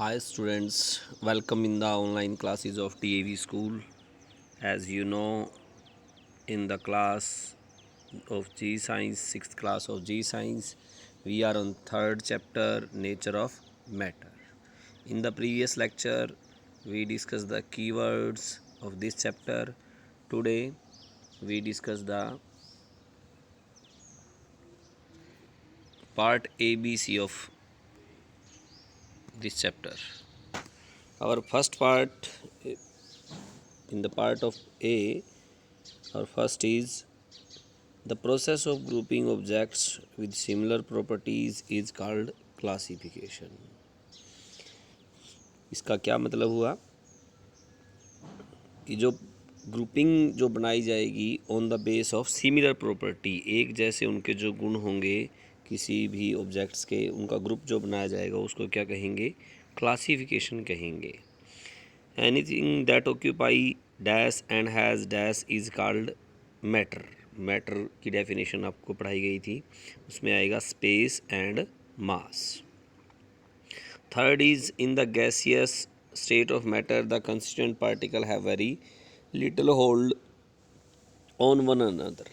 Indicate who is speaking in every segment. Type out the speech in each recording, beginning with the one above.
Speaker 1: Hi students, welcome in the online classes of TAV school. As you know, in the class of G Science, 6th class of G Science, we are on 3rd chapter, Nature of Matter. In the previous lecture, we discussed the keywords of this chapter. Today, we discuss the part ABC of this chapter. Our first part, in the part of A, our first is the process of grouping objects with similar properties is called classification. इसका क्या मतलब हुआ कि जो grouping जो बनाई जाएगी on the base of similar property, एक जैसे उनके जो गुण होंगे किसी भी ऑब्जेक्ट्स के, उनका ग्रुप जो बनाया जाएगा उसको क्या कहेंगे? क्लासिफिकेशन कहेंगे. Anything that occupy dash and has dash is called matter. Matter की डेफिनेशन आपको पढ़ाई गई थी, उसमें आएगा space and mass. Third is in the gaseous state of matter the constituent particle have very little hold on one another.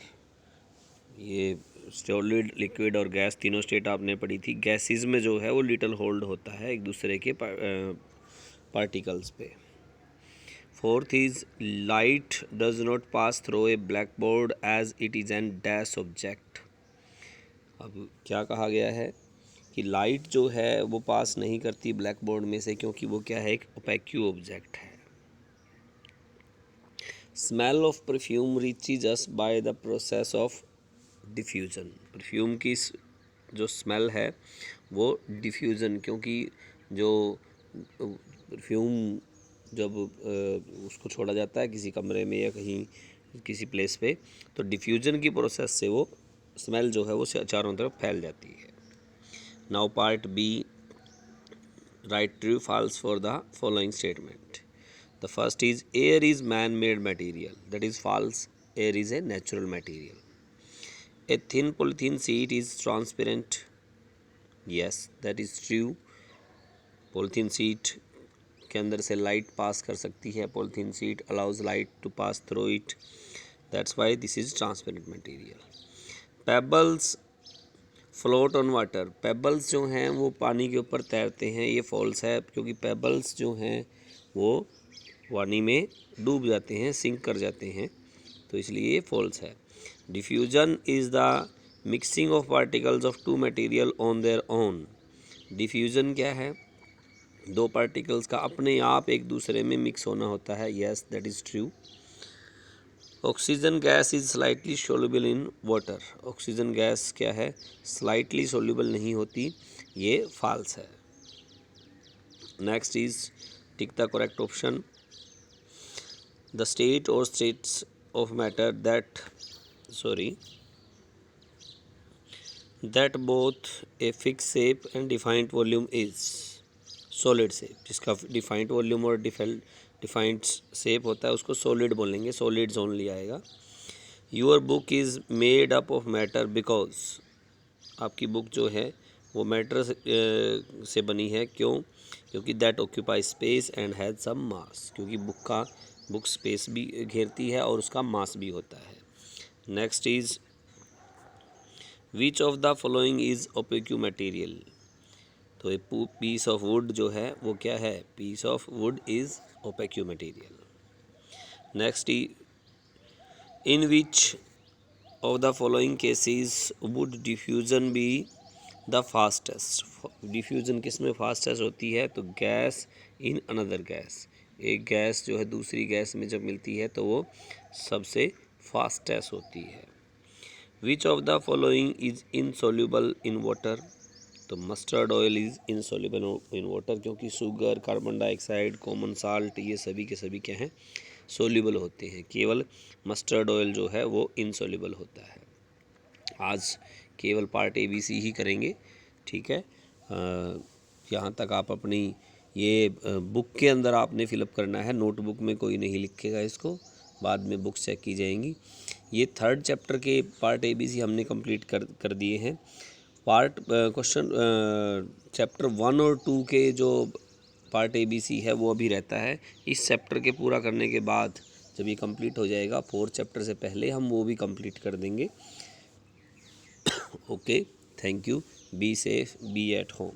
Speaker 1: ये solid, liquid और gas तीनों स्टेट आपने पढ़ी थी. गैसेस में जो है वो लिटिल होल्ड होता है एक दूसरे के पार्टिकल्स पे. Fourth is light does not pass through a blackboard as it is an dash object. अब क्या कहा गया है कि लाइट जो है वो पास नहीं करती ब्लैक बोर्ड में से, क्योंकि वो क्या है? एक ओपेक्यू ऑब्जेक्ट है. Smell of perfume reaches us by the process of diffusion. Perfume की जो स्मेल है वो डिफ्यूज़न, क्योंकि जो परफ्यूम जब उसको छोड़ा जाता है किसी कमरे में या कहीं किसी प्लेस पे, तो डिफ्यूज़न की प्रोसेस से वो स्मेल जो है वो चारों तरफ फैल जाती है. Now part B, write true false for the following statement. The first is air is man made material. That is false. Air is a natural material. A thin polythene sheet is transparent. Yes, that is true. Polythene sheet के अंदर से light pass कर सकती है. Polythene sheet allows light to pass through it. That's why this is transparent material. Pebbles float on water. Pebbles जो हैं वो पानी के ऊपर तैरते हैं. ये फॉल्स है, क्योंकि पेबल्स जो हैं वो पानी में डूब जाते हैं, सिंक कर जाते हैं, तो इसलिए ये फॉल्स है. Diffusion is the mixing of particles of two material on their own. Diffusion क्या है? दो पार्टिकल्स का अपने आप एक दूसरे में मिक्स होना होता है. Yes, that is true. Oxygen gas is slightly soluble in water. Oxygen gas क्या है? स्लाइटली सोल्यूबल नहीं होती. ये फॉल्स है. Next is tick the correct option. The state और states of matter that both a fix shape and defined volume is solid shape. जिसका defined volume और defined shape होता है उसको सॉलिड बोलेंगे. सॉलिड्स ओनली आएगा. Your book is made up of matter because. आपकी book जो है वो मैटर से बनी है. क्यों? क्योंकि that occupy space and has some mass. क्योंकि बुक स्पेस भी घेरती है और उसका मास भी होता है. Next is which of the following is opaque material. तो ए पीस ऑफ वुड जो है वो क्या है? Piece of wood is opaque material. Next in which of the following cases would diffusion be the fastest. Diffusion किस में fastest होती है? तो गैस इन अनदर गैस. एक गैस जो है दूसरी गैस में जब मिलती है तो वो सबसे फास्टेस्ट होती है. Which of the following is insoluble in water. तो mustard oil is insoluble in water, क्योंकि sugar, carbon dioxide, common salt, ये सभी के सभी क्या हैं? सोल्यूबल होते हैं. केवल मस्टर्ड ऑयल जो है वो इनसॉल्यूबल होता है. आज केवल पार्ट ABC ही करेंगे, ठीक है. यहाँ तक आप अपनी ये बुक के अंदर आपने फिलअप करना है. नोटबुक में कोई नहीं लिखेगा इसको, बाद में बुक्स चेक की जाएंगी. ये 3rd चैप्टर के पार्ट ABC हमने कंप्लीट कर दिए हैं. पार्ट क्वेश्चन चैप्टर 1 और 2 के जो पार्ट ABC है वो अभी रहता है। इस चैप्टर के पूरा करने के बाद जब ये कंप्लीट हो जाएगा 4 चैप्टर से पहले हम वो भी कंप्लीट कर देंगे। Okay, thank you, be safe, be at home.